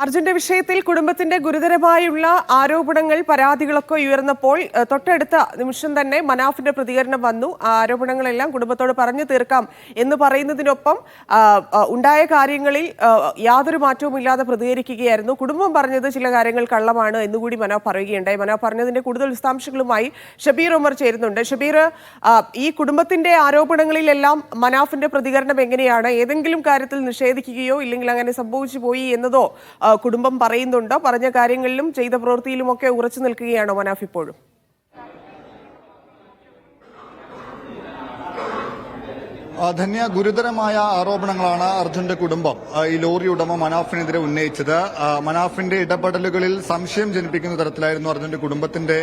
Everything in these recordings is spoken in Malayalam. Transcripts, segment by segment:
അർജുന്റെ വിഷയത്തിൽ കുടുംബത്തിന്റെ ഗുരുതരമായുള്ള ആരോപണങ്ങൾ പരാതികളൊക്കെ ഉയർന്നപ്പോൾ തൊട്ടടുത്ത നിമിഷം തന്നെ മനാഫിന്റെ പ്രതികരണം വന്നു. ആ ആരോപണങ്ങളെല്ലാം കുടുംബത്തോട് പറഞ്ഞു തീർക്കാം എന്ന് പറയുന്നതിനൊപ്പം ഉണ്ടായ കാര്യങ്ങളിൽ യാതൊരു മാറ്റവും ഇല്ലാതെ പ്രതികരിക്കുകയായിരുന്നു. കുടുംബം പറഞ്ഞത് ചില കാര്യങ്ങൾ കള്ളമാണ് എന്നുകൂടി മനാഫ് പറയുകയുണ്ടായി. മനാഫ് പറഞ്ഞതിന്റെ കൂടുതൽ വിശദാംശങ്ങളുമായി ഷബീർ ഉമർ ചേരുന്നുണ്ട്. ഷബീർ, ഈ കുടുംബത്തിന്റെ ആരോപണങ്ങളിലെല്ലാം മനാഫിന്റെ പ്രതികരണം എങ്ങനെയാണ്? ഏതെങ്കിലും കാര്യത്തിൽ നിഷേധിക്കുകയോ ഇല്ലെങ്കിൽ അങ്ങനെ സംഭവിച്ചു പോയി എന്നതോ കുടുംബം പറയുന്നുണ്ടോ? പറഞ്ഞ കാര്യങ്ങളിലും ചെയ്ത പ്രവൃത്തിയിലുമൊക്കെ ഉറച്ചു നിൽക്കുകയാണോ മനാഫ് ഇപ്പോഴും? ധന്യ, ഗുരുതരമായ ആരോപണങ്ങളാണ് അർജുന്റെ കുടുംബം ഈ ലോറി ഉടമ മനാഫിനെതിരെ ഉന്നയിച്ചത്. മനാഫിന്റെ ഇടപെടലുകളിൽ സംശയം ജനിപ്പിക്കുന്ന തരത്തിലായിരുന്നു അർജുന്റെ കുടുംബത്തിന്റെ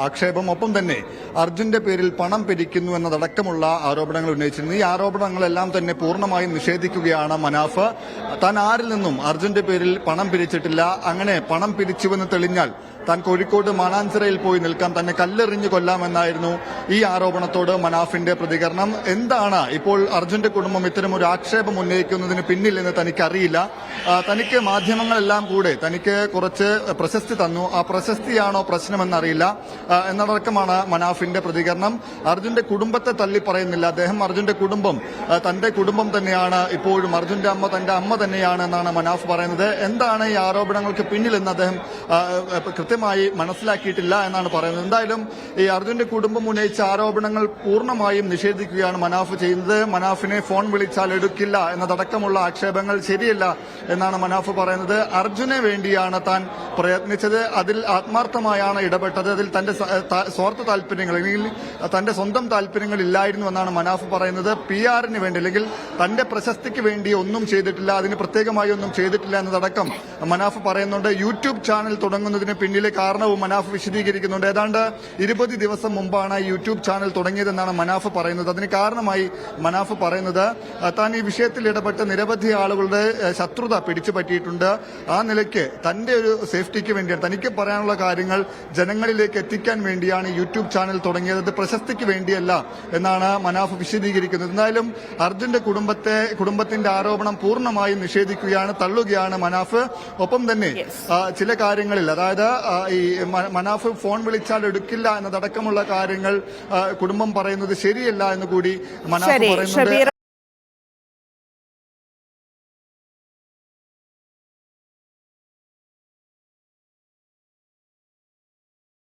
ആക്ഷേപം. ഒപ്പം തന്നെ അർജുന്റെ പേരിൽ പണം പിരിക്കുന്നു എന്നതടക്കമുള്ള ആരോപണങ്ങൾ ഉന്നയിച്ചിരുന്നു. ഈ ആരോപണങ്ങളെല്ലാം തന്നെ പൂർണ്ണമായും നിഷേധിക്കുകയാണ് മനാഫ്. താൻ ആരിൽ നിന്നും അർജുന്റെ പേരിൽ പണം പിരിച്ചിട്ടില്ല. അങ്ങനെ പണം പിരിച്ചുവെന്ന് തെളിഞ്ഞാൽ താൻ കോഴിക്കോട് മാനാഞ്ചിറയിൽ പോയി നിൽക്കാം, തന്നെ കല്ലെറിഞ്ഞു കൊല്ലാമെന്നായിരുന്നു ഈ ആരോപണത്തോട് മനാഫിന്റെ പ്രതികരണം. എന്താണ് ഇപ്പോൾ അർജുന്റെ കുടുംബം ഇത്തരമൊരു ആക്ഷേപം ഉന്നയിക്കുന്നതിന് പിന്നിൽ എന്ന് തനിക്കറിയില്ല. തനിക്ക് മാധ്യമങ്ങളെല്ലാം കൂടെ തനിക്ക് കുറച്ച് പ്രശസ്തി തന്നു, ആ പ്രശസ്തിയാണോ പ്രശ്നമെന്നറിയില്ല എന്നടക്കമാണ് മനാഫിന്റെ പ്രതികരണം. അർജുന്റെ കുടുംബത്തെ തള്ളി പറയുന്നില്ല അദ്ദേഹം. അർജുന്റെ കുടുംബം തന്റെ കുടുംബം തന്നെയാണ് ഇപ്പോഴും. അർജുന്റെ അമ്മ തന്റെ അമ്മ തന്നെയാണ് എന്നാണ് മനാഫ് പറയുന്നത്. എന്താണ് ഈ ആരോപണങ്ങൾക്ക് പിന്നിലെന്ന് അദ്ദേഹം കൃത്യമായി മനസ്സിലാക്കിയിട്ടില്ല എന്നാണ് പറയുന്നത്. എന്തായാലും ഈ അർജുന്റെ കുടുംബം ഉന്നയിച്ച ആരോപണങ്ങൾ പൂർണ്ണമായും നിഷേധിക്കുകയാണ് മനാഫ് ചെയ്യുന്നത്. മനാഫിനെ ഫോൺ വിളിച്ചാൽ എടുക്കില്ല എന്നതടക്കമുള്ള ആക്ഷേപങ്ങൾ ശരിയല്ല എന്നാണ് മനാഫ് പറയുന്നത്. അർജുനെ വേണ്ടിയാണ് താൻ പ്രയത്നിച്ചത്, അതിൽ ആത്മാർത്ഥമായാണ് ഇടപെട്ടത്, അതിൽ തന്റെ സ്വാർത്ഥ താല്പര്യങ്ങൾ അല്ലെങ്കിൽ തന്റെ സ്വന്തം താല്പര്യങ്ങൾ ഇല്ലായിരുന്നു എന്നാണ് മനാഫ് പറയുന്നത്. PR-ന് വേണ്ടി അല്ലെങ്കിൽ തന്റെ പ്രശസ്തിക്ക് വേണ്ടി ഒന്നും ചെയ്തിട്ടില്ല, അതിന് പ്രത്യേകമായി ഒന്നും ചെയ്തിട്ടില്ല എന്നതടക്കം മനാഫ് പറയുന്നുണ്ട്. യൂട്യൂബ് ചാനൽ തുടങ്ങുന്നതിന് പിന്നിലെ കാരണവും മനാഫ് വിശദീകരിക്കുന്നുണ്ട്. ഏതാണ്ട് 20 ദിവസം മുമ്പാണ് യൂട്യൂബ് ചാനൽ തുടങ്ങിയതെന്നാണ് മനാഫ് പറയുന്നത്. അതിന് കാരണമായി മനാഫ് പറയുന്നത് താൻ ഈ വിഷയത്തിൽ ഇടപെട്ട് നിരവധി ആളുകളുടെ ശത്രുത പിടിച്ചു പറ്റിയിട്ടുണ്ട്. ആ നിലയ്ക്ക് തന്റെ ഒരു സേഫ്റ്റിക്ക് വേണ്ടിയാണ്, തനിക്ക് പറയാനുള്ള കാര്യങ്ങൾ ജനങ്ങളിലേക്ക് എത്തിക്കാൻ വേണ്ടിയാണ് യൂട്യൂബ് ചാനൽ തുടങ്ങിയത്, അത് പ്രശസ്തിക്ക് വേണ്ടിയല്ല എന്നാണ് മനാഫ് വിശദീകരിക്കുന്നത്. എന്തായാലും അർജുന്റെ കുടുംബത്തിന്റെ ആരോപണം പൂർണ്ണമായും നിഷേധിക്കുകയാണ്, തള്ളുകയാണ് മനാഫ്. ഒപ്പം തന്നെ ചില കാര്യങ്ങളിൽ, അതായത് ഈ മനാഫ് ഫോൺ വിളിച്ചാൽ എടുക്കില്ല എന്നതടക്കമുള്ള കാര്യങ്ങൾ കുടുംബം പറയുന്നത് ശരിയല്ല എന്ന് കൂടി മനാഫ് പറയുന്നുണ്ട്.